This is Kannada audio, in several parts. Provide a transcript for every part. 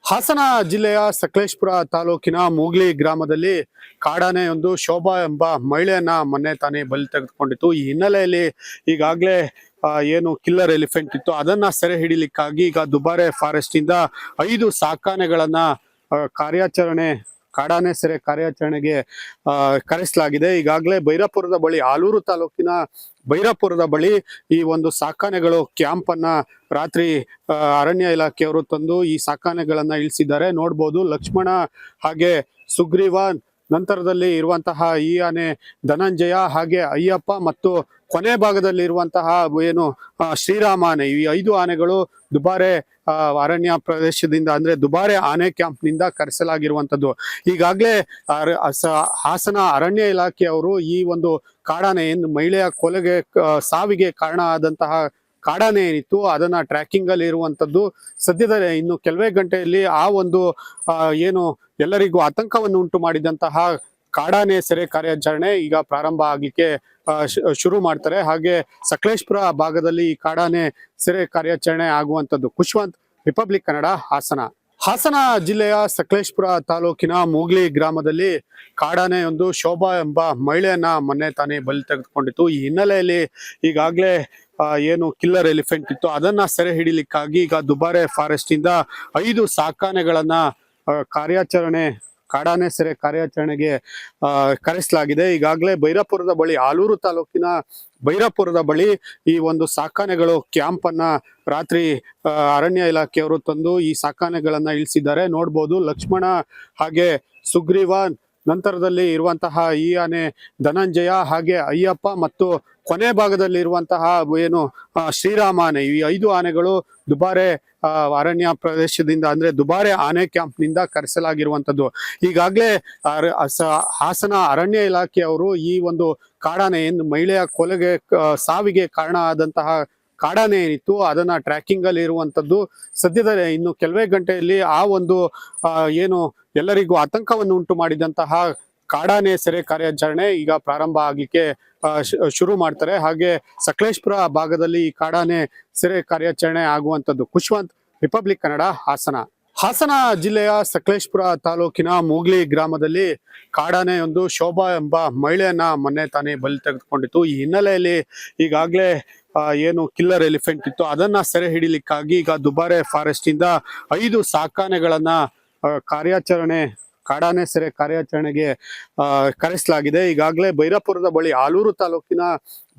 ಹಾಸನ ಜಿಲ್ಲೆಯ ಸಕಲೇಶಪುರ ತಾಲೂಕಿನ ಮೂಗ್ಲಿ ಗ್ರಾಮದಲ್ಲಿ ಕಾಡಾನೆಯೊಂದು ಶೋಭಾ ಎಂಬ ಮಹಿಳೆಯನ್ನ ಮೊನ್ನೆ ತಾನೇ ಬಲಿ ತೆಗೆದುಕೊಂಡಿತ್ತು. ಈ ಹಿನ್ನೆಲೆಯಲ್ಲಿ ಈಗಾಗಲೇ ಏನು ಕಿಲ್ಲರ್ ಎಲಿಫೆಂಟ್ ಇತ್ತು ಅದನ್ನ ಸೆರೆ ಹಿಡಿಲಿಕ್ಕಾಗಿ ಈಗ ದುಬಾರೆ ಫಾರೆಸ್ಟ್ ಇಂದ 5 ಸಾಕಾನೆಗಳನ್ನ ಕಾರ್ಯಾಚರಣೆ ಕಾಡಾನೆ ಸೆರೆ ಕಾರ್ಯಾಚರಣೆಗೆ ಕರೆಸಲಾಗಿದೆ. ಈಗಾಗಲೇ ಬೈರಾಪುರದ ಬಳಿ ಆಲೂರು ತಾಲೂಕಿನ ಬೈರಾಪುರದ ಬಳಿ ಈ ಒಂದು ಸಾಕಾನೆಗಳು ಕ್ಯಾಂಪ್ ಅನ್ನ ರಾತ್ರಿ ಅರಣ್ಯ ಇಲಾಖೆಯವರು ತಂದು ಈ ಸಾಕಾನೆಗಳನ್ನ ಇಳಿಸಿದ್ದಾರೆ. ನೋಡ್ಬೋದು ಲಕ್ಷ್ಮಣ ಹಾಗೆ ಸುಗ್ರೀವ, ನಂತರದಲ್ಲಿ ಇರುವಂತಹ ಈ ಆನೆ ಧನಂಜಯ ಹಾಗೆ ಅಯ್ಯಪ್ಪ ಮತ್ತು ಕೊನೆ ಭಾಗದಲ್ಲಿ ಇರುವಂತಹ ಏನು ಶ್ರೀರಾಮ ಆನೆ, ಈ 5 ಆನೆಗಳು ದುಬಾರೆ ಅರಣ್ಯ ಪ್ರದೇಶದಿಂದ ಅಂದ್ರೆ ದುಬಾರೆ ಆನೆ ಕ್ಯಾಂಪ್ ನಿಂದ ಕರೆಸಲಾಗಿರುವಂತದ್ದು. ಈಗಾಗಲೇ ಹಾಸನ ಅರಣ್ಯ ಇಲಾಖೆಯವರು ಈ ಒಂದು ಕಾಡಾನೆ ಏನು ಮಹಿಳೆಯ ಕೊಲೆಗೆ ಸಾವಿಗೆ ಕಾರಣ ಆದಂತಹ ಕಾಡಾನೆ ಏನಿತ್ತು ಅದನ್ನ ಟ್ರ್ಯಾಕಿಂಗ್ ಅಲ್ಲಿ ಇರುವಂತದ್ದು. ಸದ್ಯದಲ್ಲೇ ಇನ್ನು ಕೆಲವೇ ಗಂಟೆಯಲ್ಲಿ ಆ ಒಂದು ಏನು ಎಲ್ಲರಿಗೂ ಆತಂಕವನ್ನು ಉಂಟು ಮಾಡಿದಂತಹ ಕಾಡಾನೆ ಸೆರೆ ಕಾರ್ಯಾಚರಣೆ ಈಗ ಪ್ರಾರಂಭ ಆಗ್ಲಿಕ್ಕೆ ಶುರು ಮಾಡ್ತಾರೆ. ಹಾಗೆ ಸಕಲೇಶಪುರ ಭಾಗದಲ್ಲಿ ಈ ಕಾಡಾನೆ ಸೆರೆ ಕಾರ್ಯಾಚರಣೆ ಆಗುವಂತದ್ದು. ಖುಷ್ವಂತ್, ರಿಪಬ್ಲಿಕ್ ಕನ್ನಡ, ಹಾಸನ. ಹಾಸನ ಜಿಲ್ಲೆಯ ಸಕಲೇಶಪುರ ತಾಲೂಕಿನ ಮೂಗ್ಲಿ ಗ್ರಾಮದಲ್ಲಿ ಕಾಡಾನೆಯೊಂದು ಶೋಭಾ ಎಂಬ ಮಹಿಳೆಯನ್ನ ಮೊನ್ನೆ ತಾನೇ ಬಲಿ ತೆಗೆದುಕೊಂಡಿತ್ತು. ಈ ಹಿನ್ನೆಲೆಯಲ್ಲಿ ಈಗಾಗಲೇ ಏನು ಕಿಲ್ಲರ್ ಎಲಿಫೆಂಟ್ ಇತ್ತು ಅದನ್ನ ಸೆರೆ ಹಿಡಿಲಿಕ್ಕಾಗಿ ಈಗ ದುಬಾರೆ ಫಾರೆಸ್ಟ್ ಇಂದ 5 ಸಾಕಾನೆಗಳನ್ನ ಕಾಡಾನೆ ಸೆರೆ ಕಾರ್ಯಾಚರಣೆಗೆ ಕರೆಸಲಾಗಿದೆ. ಈಗಾಗಲೇ ಬೈರಾಪುರದ ಬಳಿ ಆಲೂರು ತಾಲೂಕಿನ ಬೈರಾಪುರದ ಬಳಿ ಈ ಒಂದು ಸಾಕಾನೆಗಳು ಕ್ಯಾಂಪ್ ಅನ್ನ ರಾತ್ರಿ ಅರಣ್ಯ ಇಲಾಖೆಯವರು ತಂದು ಈ ಸಾಕಾನೆಗಳನ್ನ ಇಳಿಸಿದ್ದಾರೆ. ನೋಡ್ಬೋದು ಲಕ್ಷ್ಮಣ ಹಾಗೆ ಸುಗ್ರೀವ, ನಂತರದಲ್ಲಿ ಇರುವಂತಹ ಈ ಆನೆ ಧನಂಜಯ ಹಾಗೆ ಅಯ್ಯಪ್ಪ ಮತ್ತು ಕೊನೆ ಭಾಗದಲ್ಲಿ ಇರುವಂತಹ ಏನು ಶ್ರೀರಾಮ ಆನೆ, ಈ 5 ಆನೆಗಳು ದುಬಾರೆ ಅರಣ್ಯ ಪ್ರದೇಶದಿಂದ ಅಂದ್ರೆ ದುಬಾರೆ ಆನೆ ಕ್ಯಾಂಪ್ ನಿಂದ ಕರೆಸಲಾಗಿರುವಂತದ್ದು. ಈಗಾಗಲೇ ಹಾಸನ ಅರಣ್ಯ ಇಲಾಖೆಯವರು ಈ ಒಂದು ಕಾಡಾನೆ ಏನು ಮಹಿಳೆಯ ಕೊಲೆಗೆ ಸಾವಿಗೆ ಕಾರಣ ಆದಂತಹ ಕಾಡಾನೆ ಏನಿತ್ತು ಅದನ್ನ ಟ್ರ್ಯಾಕಿಂಗ್ ಅಲ್ಲಿ ಇರುವಂತದ್ದು. ಸದ್ಯದಲ್ಲೇ ಇನ್ನು ಕೆಲವೇ ಗಂಟೆಯಲ್ಲಿ ಆ ಒಂದು ಏನು ಎಲ್ಲರಿಗೂ ಆತಂಕವನ್ನು ಉಂಟು ಮಾಡಿದಂತಹ ಕಾಡಾನೆ ಸೆರೆ ಕಾರ್ಯಾಚರಣೆ ಈಗ ಪ್ರಾರಂಭ ಆಗ್ಲಿಕ್ಕೆ ಶುರು ಮಾಡ್ತಾರೆ. ಹಾಗೆ ಸಕಲೇಶಪುರ ಭಾಗದಲ್ಲಿ ಈ ಕಾಡಾನೆ ಸೆರೆ ಕಾರ್ಯಾಚರಣೆ ಆಗುವಂತದ್ದು. ಖುಷ್ವಂತ್, ರಿಪಬ್ಲಿಕ್ ಕನ್ನಡ, ಹಾಸನ. ಹಾಸನ ಜಿಲ್ಲೆಯ ಸಕಲೇಶಪುರ ತಾಲೂಕಿನ ಮೂಗ್ಲಿ ಗ್ರಾಮದಲ್ಲಿ ಕಾಡಾನೆಯೊಂದು ಶೋಭಾ ಎಂಬ ಮಹಿಳೆಯನ್ನ ಮೊನ್ನೆ ತಾನೇ ಬಲಿ ತೆಗೆದುಕೊಂಡಿತ್ತು. ಈ ಹಿನ್ನೆಲೆಯಲ್ಲಿ ಈಗಾಗಲೇ ಏನು ಕಿಲ್ಲರ್ ಎಲಿಫೆಂಟ್ ಇತ್ತು ಅದನ್ನ ಸೆರೆ ಹಿಡಿಲಿಕ್ಕಾಗಿ ಈಗ ದುಬಾರೆ ಫಾರೆಸ್ಟ್ ಇಂದ 5 ಸಾಕಾನೆಗಳನ್ನ ಕಾಡಾನೆ ಸೆರೆ ಕಾರ್ಯಾಚರಣೆಗೆ ಕರೆಸಲಾಗಿದೆ. ಈಗಾಗಲೇ ಬೈರಾಪುರದ ಬಳಿ ಆಲೂರು ತಾಲೂಕಿನ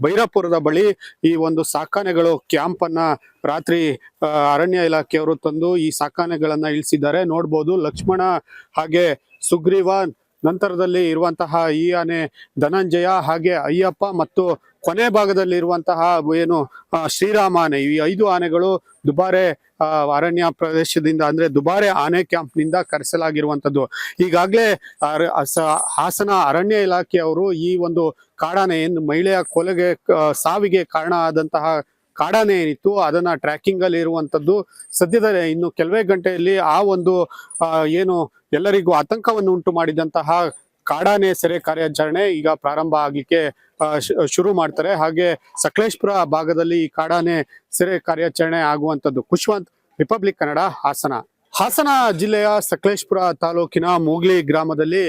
ಬೈರಾಪುರದ ಬಳಿ ಈ ಒಂದು ಸಾಕಾನೆಗಳು ಕ್ಯಾಂಪ್ ಅನ್ನ ರಾತ್ರಿ ಅರಣ್ಯ ಇಲಾಖೆಯವರು ತಂದು ಈ ಸಾಕಾನೆಗಳನ್ನ ಇಳಿಸಿದ್ದಾರೆ. ನೋಡ್ಬೋದು ಲಕ್ಷ್ಮಣ ಹಾಗೆ ಸುಗ್ರೀವ, ನಂತರದಲ್ಲಿ ಇರುವಂತಹ ಈ ಆನೆ ಧನಂಜಯ ಹಾಗೆ ಅಯ್ಯಪ್ಪ ಮತ್ತು ಕೊನೆ ಭಾಗದಲ್ಲಿ ಇರುವಂತಹ ಏನು ಶ್ರೀರಾಮ ಆನೆ, ಈ 5 ಆನೆಗಳು ದುಬಾರೆ ಅರಣ್ಯ ಪ್ರದೇಶದಿಂದ ಅಂದ್ರೆ ದುಬಾರೆ ಆನೆ ಕ್ಯಾಂಪ್ ನಿಂದ ಕರೆಸಲಾಗಿರುವಂತದ್ದು. ಈಗಾಗಲೇ ಹಾಸನ ಅರಣ್ಯ ಇಲಾಖೆಯವರು ಈ ಒಂದು ಕಾಡಾನೆ ಏನು ಮಹಿಳೆಯ ಕೊಲೆಗೆ ಸಾವಿಗೆ ಕಾರಣ ಆದಂತಹ ಕಾಡಾನೆ ಏನಿತ್ತು ಅದನ್ನ ಟ್ರ್ಯಾಕಿಂಗ್ ಅಲ್ಲಿ ಇರುವಂತದ್ದು. ಸದ್ಯದಲ್ಲೇ ಇನ್ನು ಕೆಲವೇ ಗಂಟೆಯಲ್ಲಿ ಆ ಒಂದು ಏನು ಎಲ್ಲರಿಗೂ ಆತಂಕವನ್ನು ಉಂಟು ಮಾಡಿದಂತಹ ಕಾಡಾನೆ ಸೆರೆ ಕಾರ್ಯಾಚರಣೆ ಈಗ ಪ್ರಾರಂಭ ಆಗ್ಲಿಕ್ಕೆ ಶುರು ಮಾಡ್ತಾರೆ. ಹಾಗೆ ಸಕಲೇಶಪುರ ಭಾಗದಲ್ಲಿ ಈ ಕಾಡಾನೆ ಸೆರೆ ಕಾರ್ಯಾಚರಣೆ ಆಗುವಂತದ್ದು. ಖುಷ್ವಂತ್, ರಿಪಬ್ಲಿಕ್ ಕನ್ನಡ, ಹಾಸನ. ಹಾಸನ ಜಿಲ್ಲೆಯ ಸಕಲೇಶಪುರ ತಾಲೂಕಿನ ಮೂಗ್ಲಿ ಗ್ರಾಮದಲ್ಲಿ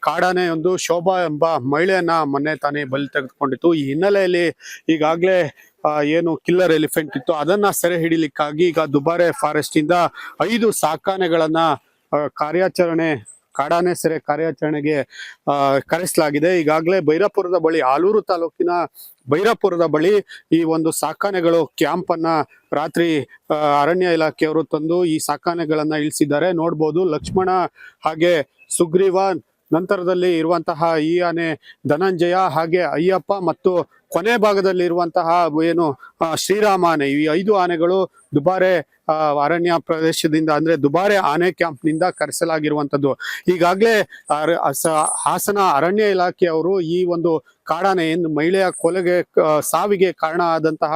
ಕಾಡಾನೆಯೊಂದು ಶೋಭಾ ಎಂಬ ಮಹಿಳೆಯನ್ನ ಮೊನ್ನೆ ತಾನೇ ಬಲಿ ತೆಗೆದುಕೊಂಡಿತ್ತು. ಈ ಹಿನ್ನೆಲೆಯಲ್ಲಿ ಈಗಾಗಲೇ ಏನು ಕಿಲ್ಲರ್ ಎಲಿಫೆಂಟ್ ಇತ್ತು ಅದನ್ನ ಸೆರೆ ಹಿಡಿಲಿಕ್ಕಾಗಿ ಈಗ ದುಬಾರೆ ಫಾರೆಸ್ಟ್ ಇಂದ 5 ಸಾಕಾನೆಗಳನ್ನ ಕಾಡಾನೆ ಸೆರೆ ಕಾರ್ಯಾಚರಣೆಗೆ ಕರೆಸಲಾಗಿದೆ. ಈಗಾಗಲೇ ಬೈರಾಪುರದ ಬಳಿ ಆಲೂರು ತಾಲೂಕಿನ ಬೈರಾಪುರದ ಬಳಿ ಈ ಒಂದು ಸಾಕಾನೆಗಳು ಕ್ಯಾಂಪ್ ಅನ್ನ ರಾತ್ರಿ ಅರಣ್ಯ ಇಲಾಖೆಯವರು ತಂದು ಈ ಸಾಕಾನೆಗಳನ್ನ ಇಳಿಸಿದ್ದಾರೆ. ನೋಡ್ಬೋದು ಲಕ್ಷ್ಮಣ ಹಾಗೆ ಸುಗ್ರೀವ, ನಂತರದಲ್ಲಿ ಇರುವಂತಹ ಈ ಆನೆ ಧನಂಜಯ ಹಾಗೆ ಅಯ್ಯಪ್ಪ ಮತ್ತು ಕೊನೆ ಭಾಗದಲ್ಲಿ ಇರುವಂತಹ ಏನು ಶ್ರೀರಾಮ ಆನೆ, ಈ 5 ಆನೆಗಳು ದುಬಾರೆ ಅರಣ್ಯ ಪ್ರದೇಶದಿಂದ ಅಂದ್ರೆ ದುಬಾರೆ ಆನೆ ಕ್ಯಾಂಪ್ ನಿಂದ ಕರೆಸಲಾಗಿರುವಂತದ್ದು. ಈಗಾಗಲೇ ಹಾಸನ ಅರಣ್ಯ ಇಲಾಖೆಯವರು ಈ ಒಂದು ಕಾಡಾನೆ ಏನು ಮಹಿಳೆಯ ಕೊಲೆಗೆ ಸಾವಿಗೆ ಕಾರಣ ಆದಂತಹ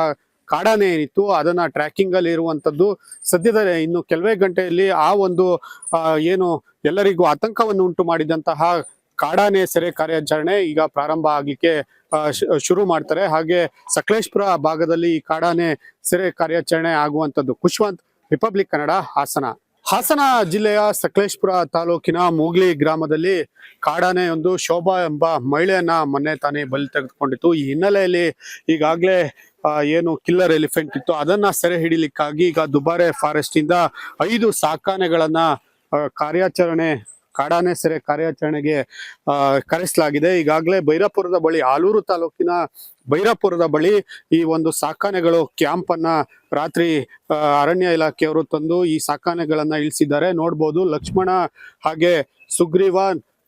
ಕಾಡಾನೆ ಏನಿತ್ತು ಅದನ್ನ ಟ್ರ್ಯಾಕಿಂಗ್ ಅಲ್ಲಿ ಇರುವಂತದ್ದು. ಸದ್ಯದಲ್ಲೇ ಇನ್ನು ಕೆಲವೇ ಗಂಟೆಯಲ್ಲಿ ಆ ಒಂದು ಏನು ಎಲ್ಲರಿಗೂ ಆತಂಕವನ್ನು ಉಂಟು ಮಾಡಿದಂತಹ ಕಾಡಾನೆ ಸೆರೆ ಕಾರ್ಯಾಚರಣೆ ಈಗ ಪ್ರಾರಂಭ ಆಗ್ಲಿಕ್ಕೆ ಶುರು ಮಾಡ್ತಾರೆ. ಹಾಗೆ ಸಕಲೇಶಪುರ ಭಾಗದಲ್ಲಿ ಈ ಕಾಡಾನೆ ಸೆರೆ ಕಾರ್ಯಾಚರಣೆ ಆಗುವಂತದ್ದು. ಖುಷ್ವಂತ್, ರಿಪಬ್ಲಿಕ್ ಕನ್ನಡ, ಹಾಸನ. ಹಾಸನ ಜಿಲ್ಲೆಯ ಸಕಲೇಶಪುರ ತಾಲೂಕಿನ ಮೂಗ್ಲಿ ಗ್ರಾಮದಲ್ಲಿ ಕಾಡಾನೆಯೊಂದು ಶೋಭಾ ಎಂಬ ಮಹಿಳೆಯನ್ನ ಮೊನ್ನೆ ತಾನೇ ಬಲಿ ತೆಗೆದುಕೊಂಡಿತ್ತು. ಈ ಹಿನ್ನೆಲೆಯಲ್ಲಿ ಈಗಾಗಲೇ ಏನು ಕಿಲ್ಲರ್ ಎಲಿಫೆಂಟ್ ಇತ್ತು ಅದನ್ನ ಸೆರೆ ಹಿಡಿಲಿಕ್ಕಾಗಿ ಈಗ ದುಬಾರೆ ಫಾರೆಸ್ಟ್ ಇಂದ 5 ಸಾಕಾನೆಗಳನ್ನ ಕಾರ್ಯಾಚರಣೆ ಕಾಡಾನೆ ಸೆರೆ ಕಾರ್ಯಾಚರಣೆಗೆ ಕರೆಸಲಾಗಿದೆ. ಈಗಾಗಲೇ ಬೈರಾಪುರದ ಬಳಿ ಆಲೂರು ತಾಲೂಕಿನ ಬೈರಾಪುರದ ಬಳಿ ಈ ಒಂದು ಸಾಕಾನೆಗಳು ಕ್ಯಾಂಪ್ ಅನ್ನ ರಾತ್ರಿ ಅರಣ್ಯ ಇಲಾಖೆಯವರು ತಂದು ಈ ಸಾಕಾನೆಗಳನ್ನ ಇಳಿಸಿದ್ದಾರೆ. ನೋಡ್ಬೋದು ಲಕ್ಷ್ಮಣ ಹಾಗೆ ಸುಗ್ರೀವ,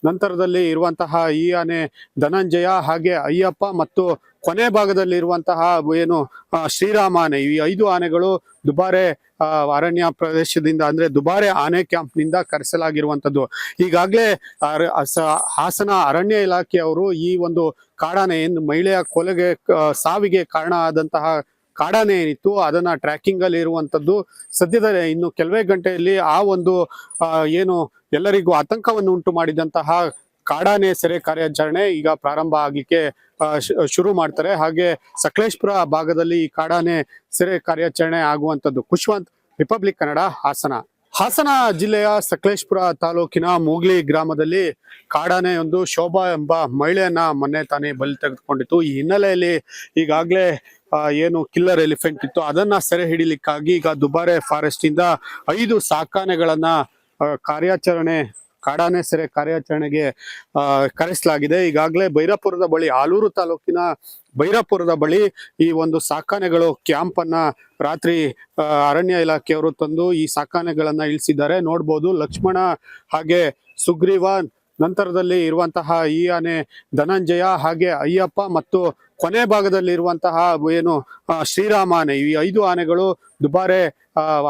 ನಂತರದಲ್ಲಿ ಇರುವಂತಹ ಈ ಆನೆ ಧನಂಜಯ ಹಾಗೆ ಅಯ್ಯಪ್ಪ ಮತ್ತು ಕೊನೆ ಭಾಗದಲ್ಲಿ ಇರುವಂತಹ ಏನು ಶ್ರೀರಾಮ ಆನೆ, ಈ 5 ಆನೆಗಳು ದುಬಾರೆ ಅರಣ್ಯ ಪ್ರದೇಶದಿಂದ ಅಂದ್ರೆ ದುಬಾರೆ ಆನೆ ಕ್ಯಾಂಪ್ ನಿಂದ ಕರೆಸಲಾಗಿರುವಂತದ್ದು. ಈಗಾಗಲೇ ಹಾಸನ ಅರಣ್ಯ ಇಲಾಖೆಯವರು ಈ ಒಂದು ಕಾಡಾನೆ ಏನು ಮಹಿಳೆಯ ಕೊಲೆಗೆ ಸಾವಿಗೆ ಕಾರಣ ಆದಂತಹ ಕಾಡಾನೆ ಏನಿತ್ತು ಅದನ್ನ ಟ್ರ್ಯಾಕಿಂಗ್ ಅಲ್ಲಿ ಇರುವಂತದ್ದು. ಸದ್ಯದಲ್ಲೇ ಇನ್ನು ಕೆಲವೇ ಗಂಟೆಯಲ್ಲಿ ಆ ಒಂದು ಏನು ಎಲ್ಲರಿಗೂ ಆತಂಕವನ್ನು ಉಂಟು ಮಾಡಿದಂತಹ ಕಾಡಾನೆ ಸೆರೆ ಕಾರ್ಯಾಚರಣೆ ಈಗ ಪ್ರಾರಂಭ ಆಗ್ಲಿಕ್ಕೆ ಶುರು ಮಾಡ್ತಾರೆ. ಹಾಗೆ ಸಕಲೇಶಪುರ ಭಾಗದಲ್ಲಿ ಈ ಕಾಡಾನೆ ಸೆರೆ ಕಾರ್ಯಾಚರಣೆ ಆಗುವಂತದ್ದು. ಖುಷ್ವಂತ್, ರಿಪಬ್ಲಿಕ್ ಕನ್ನಡ, ಹಾಸನ. ಹಾಸನ ಜಿಲ್ಲೆಯ ಸಕಲೇಶಪುರ ತಾಲೂಕಿನ ಮೂಗ್ಲಿ ಗ್ರಾಮದಲ್ಲಿ ಕಾಡಾನೆಯೊಂದು ಶೋಭಾ ಎಂಬ ಮಹಿಳೆಯನ್ನ ಮೊನ್ನೆ ತಾನೇ ಬಲಿ ತೆಗೆದುಕೊಂಡಿತ್ತು. ಈ ಹಿನ್ನೆಲೆಯಲ್ಲಿ ಈಗಾಗಲೇ ಏನು ಕಿಲ್ಲರ್ ಎಲಿಫೆಂಟ್ ಇತ್ತು ಅದನ್ನ ಸೆರೆ ಹಿಡಿಲಿಕ್ಕಾಗಿ ಈಗ ದುಬಾರೆ ಫಾರೆಸ್ಟ್ ಇಂದ 5 ಸಾಕಾನೆಗಳನ್ನ ಕಾರ್ಯಾಚರಣೆ ಕಾಡಾನೆ ಸೆರೆ ಕಾರ್ಯಾಚರಣೆಗೆ ಕರೆಸಲಾಗಿದೆ. ಈಗಾಗಲೇ ಬೈರಾಪುರದ ಬಳಿ ಆಲೂರು ತಾಲೂಕಿನ ಬೈರಾಪುರದ ಬಳಿ ಈ ಒಂದು ಸಾಕಾನೆಗಳು ಕ್ಯಾಂಪ್ ಅನ್ನ ರಾತ್ರಿ ಅರಣ್ಯ ಇಲಾಖೆಯವರು ತಂದು ಈ ಸಾಕಾನೆಗಳನ್ನ ಇಳಿಸಿದ್ದಾರೆ. ನೋಡ್ಬೋದು ಲಕ್ಷ್ಮಣ ಹಾಗೆ ಸುಗ್ರೀವ, ನಂತರದಲ್ಲಿ ಇರುವಂತಹ ಈ ಆನೆ ಧನಂಜಯ ಹಾಗೆ ಅಯ್ಯಪ್ಪ ಮತ್ತು ಕೊನೆ ಭಾಗದಲ್ಲಿ ಇರುವಂತಹ ಏನು ಶ್ರೀರಾಮ ಆನೆ, ಈ 5 ಆನೆಗಳು ದುಬಾರೆ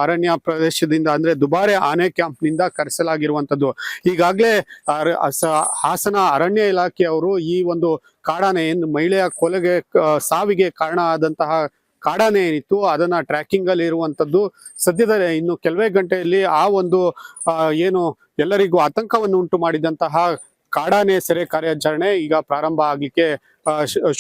ಅರಣ್ಯ ಪ್ರದೇಶದಿಂದ ಅಂದ್ರೆ ದುಬಾರೆ ಆನೆ ಕ್ಯಾಂಪ್ ನಿಂದ ಕರೆಸಲಾಗಿರುವಂತದ್ದು. ಈಗಾಗಲೇ ಹಾಸನ ಅರಣ್ಯ ಇಲಾಖೆಯವರು ಈ ಒಂದು ಕಾಡಾನೆ ಏನು ಮಹಿಳೆಯ ಕೊಲೆಗೆ ಸಾವಿಗೆ ಕಾರಣ ಆದಂತಹ ಕಾಡಾನೆ ಏನಿತ್ತು ಅದನ್ನ ಟ್ರ್ಯಾಕಿಂಗ್ ಅಲ್ಲಿ ಇರುವಂತದ್ದು. ಸದ್ಯದಲ್ಲೇ ಇನ್ನು ಕೆಲವೇ ಗಂಟೆಯಲ್ಲಿ ಆ ಒಂದು ಏನು ಎಲ್ಲರಿಗೂ ಆತಂಕವನ್ನು ಉಂಟು ಮಾಡಿದಂತಹ ಕಾಡಾನೆ ಸೆರೆ ಕಾರ್ಯಾಚರಣೆ ಈಗ ಪ್ರಾರಂಭ ಆಗ್ಲಿಕ್ಕೆ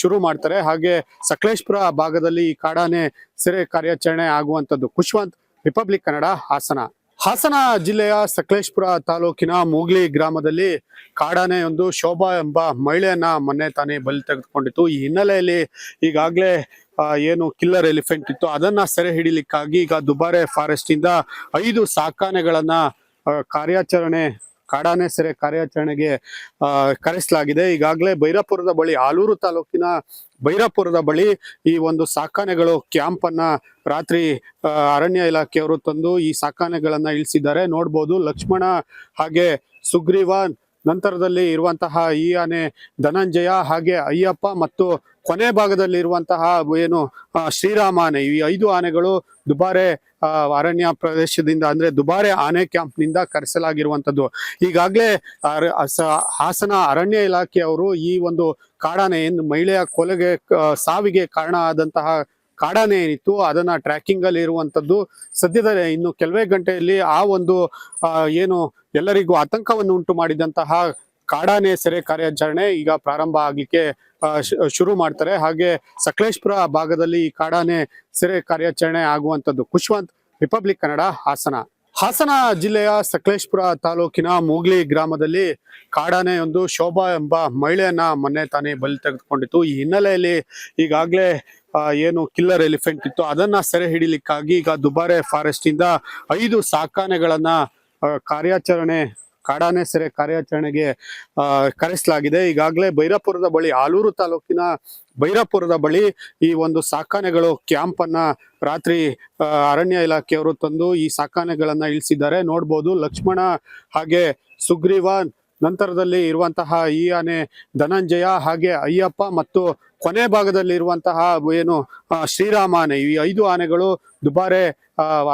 ಶುರು ಮಾಡ್ತಾರೆ. ಹಾಗೆ ಸಕಲೇಶಪುರ ಭಾಗದಲ್ಲಿ ಈ ಕಾಡಾನೆ ಸೆರೆ ಕಾರ್ಯಾಚರಣೆ ಆಗುವಂತದ್ದು. ಖುಷ್ವಂತ್, ರಿಪಬ್ಲಿಕ್ ಕನ್ನಡ, ಹಾಸನ. ಹಾಸನ ಜಿಲ್ಲೆಯ ಸಕಲೇಶಪುರ ತಾಲೂಕಿನ ಮೂಗ್ಲಿ ಗ್ರಾಮದಲ್ಲಿ ಕಾಡಾನೆಯೊಂದು ಶೋಭಾ ಎಂಬ ಮಹಿಳೆಯನ್ನ ಮೊನ್ನೆ ತಾನೇ ಬಲಿ ತೆಗೆದುಕೊಂಡಿತ್ತು. ಈ ಹಿನ್ನೆಲೆಯಲ್ಲಿ ಈಗಾಗಲೇ ಏನು ಕಿಲ್ಲರ್ ಎಲಿಫೆಂಟ್ ಇತ್ತು ಅದನ್ನ ಸೆರೆ ಹಿಡಿಲಿಕ್ಕಾಗಿ ಈಗ ದುಬಾರೆ ಫಾರೆಸ್ಟ್ ಇಂದ 5 ಸಾಕಾನೆಗಳನ್ನ ಕಾರ್ಯಾಚರಣೆ ಕಾಡಾನೆ ಸೆರೆ ಕಾರ್ಯಾಚರಣೆಗೆ ಕರೆಸಲಾಗಿದೆ. ಈಗಾಗಲೇ ಬೈರಾಪುರದ ಬಳಿ ಆಲೂರು ತಾಲೂಕಿನ ಬೈರಾಪುರದ ಬಳಿ ಈ ಒಂದು ಸಾಕಾನೆಗಳು ಕ್ಯಾಂಪ್ ಅನ್ನ ರಾತ್ರಿ ಅರಣ್ಯ ಇಲಾಖೆಯವರು ತಂದು ಈ ಸಾಕಾನೆಗಳನ್ನ ಇಳಿಸಿದ್ದಾರೆ. ನೋಡ್ಬೋದು ಲಕ್ಷ್ಮಣ ಹಾಗೆ ಸುಗ್ರೀವ, ನಂತರದಲ್ಲಿ ಇರುವಂತಹ ಈ ಆನೆ ಧನಂಜಯ ಹಾಗೆ ಅಯ್ಯಪ್ಪ ಮತ್ತು ಕೊನೆ ಭಾಗದಲ್ಲಿ ಇರುವಂತಹ ಏನು ಶ್ರೀರಾಮ ಆನೆ, ಈ 5 ಆನೆಗಳು ದುಬಾರೆ ಅರಣ್ಯ ಪ್ರದೇಶದಿಂದ ಅಂದ್ರೆ ದುಬಾರೆ ಆನೆ ಕ್ಯಾಂಪ್ ನಿಂದ ಕರೆಸಲಾಗಿರುವಂತದ್ದು. ಈಗಾಗಲೇ ಹಾಸನ ಅರಣ್ಯ ಇಲಾಖೆಯವರು ಈ ಒಂದು ಕಾಡಾನೆ ಏನು ಮಹಿಳೆಯ ಕೊಲೆಗೆ ಸಾವಿಗೆ ಕಾರಣ ಆದಂತಹ ಕಾಡಾನೆ ಏನಿತ್ತು ಅದನ್ನ ಟ್ರ್ಯಾಕಿಂಗ್ ಅಲ್ಲಿ ಇರುವಂತದ್ದು. ಸದ್ಯದಲ್ಲೇ ಇನ್ನು ಕೆಲವೇ ಗಂಟೆಯಲ್ಲಿ ಆ ಒಂದು ಏನು ಎಲ್ಲರಿಗೂ ಆತಂಕವನ್ನು ಉಂಟು ಮಾಡಿದಂತಹ ಕಾಡಾನೆ ಸೆರೆ ಕಾರ್ಯಾಚರಣೆ ಈಗ ಪ್ರಾರಂಭ ಆಗ್ಲಿಕ್ಕೆ ಶುರು ಮಾಡ್ತಾರೆ. ಹಾಗೆ ಸಕಲೇಶಪುರ ಭಾಗದಲ್ಲಿ ಈ ಕಾಡಾನೆ ಸೆರೆ ಕಾರ್ಯಾಚರಣೆ ಆಗುವಂತದ್ದು. ಖುಷ್ವಂತ್, ರಿಪಬ್ಲಿಕ್ ಕನ್ನಡ, ಹಾಸನ. ಹಾಸನ ಜಿಲ್ಲೆಯ ಸಕಲೇಶಪುರ ತಾಲೂಕಿನ ಮೂಗ್ಲಿ ಗ್ರಾಮದಲ್ಲಿ ಕಾಡಾನೆಯೊಂದು ಶೋಭಾ ಎಂಬ ಮಹಿಳೆಯನ್ನ ಮೊನ್ನೆ ತಾನೇ ಬಲಿ ತೆಗೆದುಕೊಂಡಿತ್ತು. ಈ ಹಿನ್ನೆಲೆಯಲ್ಲಿ ಈಗಾಗಲೇ ಏನು ಕಿಲ್ಲರ್ ಎಲಿಫೆಂಟ್ ಇತ್ತು ಅದನ್ನ ಸೆರೆ ಹಿಡಿಲಿಕ್ಕಾಗಿ ಈಗ ದುಬಾರೆ ಫಾರೆಸ್ಟ್ ಇಂದ 5 ಸಾಕಾನೆಗಳನ್ನ ಕಾರ್ಯಾಚರಣೆ ಕಾಡಾನೆ ಸೆರೆ ಕಾರ್ಯಾಚರಣೆಗೆ ಕರೆಸಲಾಗಿದೆ. ಈಗಾಗಲೇ ಬೈರಾಪುರದ ಬಳಿ ಆಲೂರು ತಾಲೂಕಿನ ಬೈರಾಪುರದ ಬಳಿ ಈ ಒಂದು ಸಾಕಾನೆಗಳು ಕ್ಯಾಂಪ್ ಅನ್ನ ರಾತ್ರಿ ಅರಣ್ಯ ಇಲಾಖೆಯವರು ತಂದು ಈ ಸಾಕಾನೆಗಳನ್ನ ಇಳಿಸಿದ್ದಾರೆ. ನೋಡ್ಬೋದು ಲಕ್ಷ್ಮಣ ಹಾಗೆ ಸುಗ್ರೀವ, ನಂತರದಲ್ಲಿ ಇರುವಂತಹ ಈ ಆನೆ ಧನಂಜಯ ಹಾಗೆ ಅಯ್ಯಪ್ಪ ಮತ್ತು ಕೊನೆ ಭಾಗದಲ್ಲಿ ಇರುವಂತಹ ಏನು ಶ್ರೀರಾಮ ಆನೆ, ಈ 5 ಆನೆಗಳು ದುಬಾರೆ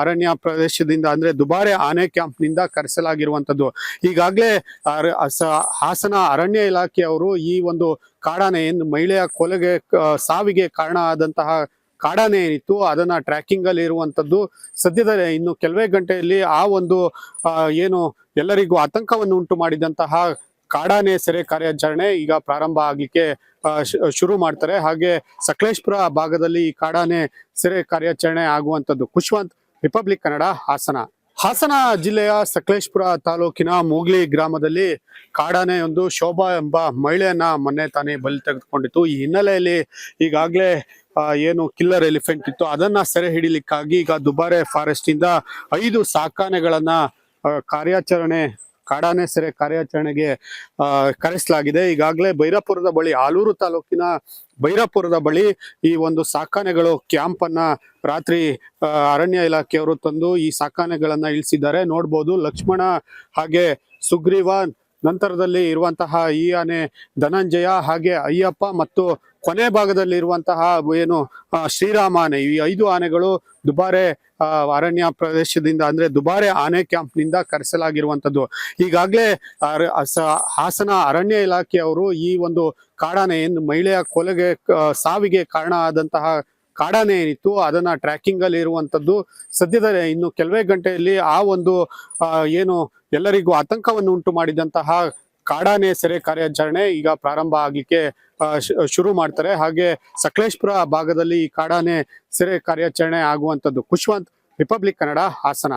ಅರಣ್ಯ ಪ್ರದೇಶದಿಂದ ಅಂದ್ರೆ ದುಬಾರೆ ಆನೆ ಕ್ಯಾಂಪ್ ನಿಂದ ಕರೆಸಲಾಗಿರುವಂತದ್ದು. ಈಗಾಗಲೇ ಹಾಸನ ಅರಣ್ಯ ಇಲಾಖೆಯವರು ಈ ಒಂದು ಕಾಡಾನೆ ಏನು ಮಹಿಳೆಯ ಕೊಲೆಗೆ ಸಾವಿಗೆ ಕಾರಣ ಆದಂತಹ ಕಾಡಾನೆ ಏನಿತ್ತು ಅದನ್ನ ಟ್ರ್ಯಾಕಿಂಗ್ ಅಲ್ಲಿ ಇರುವಂತದ್ದು. ಸದ್ಯದಲ್ಲೇ ಇನ್ನು ಕೆಲವೇ ಗಂಟೆಯಲ್ಲಿ ಆ ಒಂದು ಏನು ಎಲ್ಲರಿಗೂ ಆತಂಕವನ್ನು ಉಂಟು ಮಾಡಿದಂತಹ ಕಾಡಾನೆ ಸೆರೆ ಕಾರ್ಯಾಚರಣೆ ಈಗ ಪ್ರಾರಂಭ ಆಗ್ಲಿಕ್ಕೆ ಶುರು ಮಾಡ್ತಾರೆ. ಹಾಗೆ ಸಕಲೇಶಪುರ ಭಾಗದಲ್ಲಿ ಈ ಕಾಡಾನೆ ಸೆರೆ ಕಾರ್ಯಾಚರಣೆ ಆಗುವಂತದ್ದು. ಖುಷ್ವಂತ್, ರಿಪಬ್ಲಿಕ್ ಕನ್ನಡ, ಹಾಸನ. ಹಾಸನ ಜಿಲ್ಲೆಯ ಸಕಲೇಶಪುರ ತಾಲೂಕಿನ ಮೂಗ್ಲಿ ಗ್ರಾಮದಲ್ಲಿ ಕಾಡಾನೆಯೊಂದು ಶೋಭಾ ಎಂಬ ಮಹಿಳೆಯನ್ನ ಮೊನ್ನೆ ತಾನೇ ಬಲಿ ತೆಗೆದುಕೊಂಡಿತ್ತು. ಈ ಹಿನ್ನೆಲೆಯಲ್ಲಿ ಈಗಾಗಲೇ ಏನು ಕಿಲ್ಲರ್ ಎಲಿಫೆಂಟ್ ಇತ್ತು ಅದನ್ನ ಸೆರೆ ಹಿಡಿಲಿಕ್ಕಾಗಿ ಈಗ ದುಬಾರೆ ಫಾರೆಸ್ಟ್ ಇಂದ 5 ಸಾಕಾನೆಗಳನ್ನ ಕಾರ್ಯಾಚರಣೆ ಕಾಡಾನೆ ಸೆರೆ ಕಾರ್ಯಾಚರಣೆಗೆ ಕರೆಸಲಾಗಿದೆ. ಈಗಾಗಲೇ ಬೈರಾಪುರದ ಬಳಿ ಆಲೂರು ತಾಲೂಕಿನ ಬೈರಾಪುರದ ಬಳಿ ಈ ಒಂದು ಸಾಕಾನೆಗಳು ಕ್ಯಾಂಪ್ ಅನ್ನ ರಾತ್ರಿ ಅರಣ್ಯ ಇಲಾಖೆಯವರು ತಂದು ಈ ಸಾಕಾನೆಗಳನ್ನ ಇಳಿಸಿದ್ದಾರೆ. ನೋಡ್ಬೋದು ಲಕ್ಷ್ಮಣ ಹಾಗೆ ಸುಗ್ರೀವ, ನಂತರದಲ್ಲಿ ಇರುವಂತಹ ಈ ಆನೆ ಧನಂಜಯ, ಹಾಗೆ ಅಯ್ಯಪ್ಪ ಮತ್ತು ಕೊನೆ ಭಾಗದಲ್ಲಿ ಇರುವಂತಹ ಏನು ಶ್ರೀರಾಮ ಆನೆ, ಈ 5 ಆನೆಗಳು ದುಬಾರೆ ಅರಣ್ಯ ಪ್ರದೇಶದಿಂದ ಅಂದ್ರೆ ದುಬಾರೆ ಆನೆ ಕ್ಯಾಂಪ್ ನಿಂದ ಕರೆಸಲಾಗಿರುವಂತದ್ದು. ಈಗಾಗಲೇ ಹಾಸನ ಅರಣ್ಯ ಇಲಾಖೆಯವರು ಈ ಒಂದು ಕಾಡಾನೆ ಏನು ಮಹಿಳೆಯ ಕೊಲೆಗೆ ಸಾವಿಗೆ ಕಾರಣ ಆದಂತಹ ಕಾಡಾನೆ ಏನಿತ್ತು ಅದನ್ನ ಟ್ರ್ಯಾಕಿಂಗ್ ಅಲ್ಲಿ ಇರುವಂತದ್ದು. ಸದ್ಯದಲ್ಲೇ ಇನ್ನು ಕೆಲವೇ ಗಂಟೆಯಲ್ಲಿ ಆ ಒಂದು ಏನು ಎಲ್ಲರಿಗೂ ಆತಂಕವನ್ನು ಉಂಟು ಮಾಡಿದಂತಹ ಕಾಡಾನೆ ಸೆರೆ ಕಾರ್ಯಾಚರಣೆ ಈಗ ಪ್ರಾರಂಭ ಆಗ್ಲಿಕ್ಕೆ ಶುರು ಮಾಡ್ತಾರೆ. ಹಾಗೆ ಸಕಲೇಶಪುರ ಭಾಗದಲ್ಲಿ ಈ ಕಾಡಾನೆ ಸೆರೆ ಕಾರ್ಯಾಚರಣೆ ಆಗುವಂತದ್ದು. ಖುಷ್ವಂತ್, ರಿಪಬ್ಲಿಕ್ ಕನ್ನಡ, ಹಾಸನ.